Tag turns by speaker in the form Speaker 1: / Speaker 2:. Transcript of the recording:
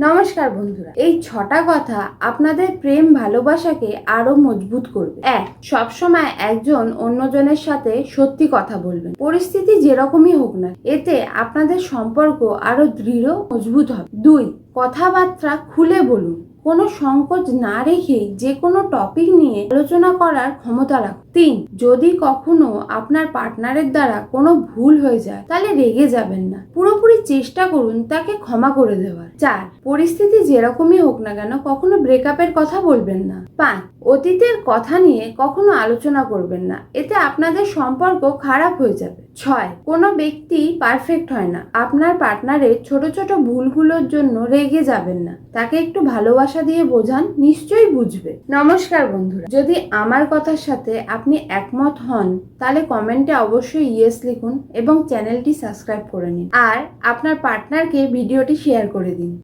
Speaker 1: নমস্কার বন্ধুরা, এই 6টা কথা আপনাদের প্রেম ভালোবাসাকে আরো মজবুত করবে। 1. সবসময় একজন অন্যজনের সাথে সত্যি কথা বলবেন, পরিস্থিতি যেরকমই হোক না, এতে আপনাদের সম্পর্ক আরো দৃঢ় মজবুত হবে। 2. কথাবার্তা খুলে বলুন, কোনো সংকোচ না রেখে যে কোনো টপিক নিয়ে আলোচনা করার ক্ষমতা রাখুন। 3. যদি কখনো আপনার পার্টনারের দ্বারা কোনো ভুল হয়ে যায় তাহলে রেগে যাবেন না, পুরোপুরি চেষ্টা করুন তাকে ক্ষমা করে দেওয়ার। 4. পরিস্থিতি যেরকমই হোক না কেন কখনো ব্রেকআপের কথা বলবেন না। 5. অতীতের কথা নিয়ে কখনো আলোচনা করবেন না, এতে আপনাদের সম্পর্ক খারাপ হয়ে যাবে। 6. কোনো ব্যক্তি পারফেক্ট হয় না, আপনার পার্টনারের ছোট ছোট ভুলগুলোর জন্য রেগে যাবেন না, তাকে একটু ভালোবাসা দিয়ে বোঝান, নিশ্চয়ই বুঝবে। নমস্কার বন্ধুরা, যদি আমার কথার সাথে আপনি একমত হন তাহলে কমেন্টে অবশ্যই ইয়েস লিখুন এবং চ্যানেলটি সাবস্ক্রাইব করে নিন আর আপনার পার্টনারকে ভিডিওটি শেয়ার করে দিন।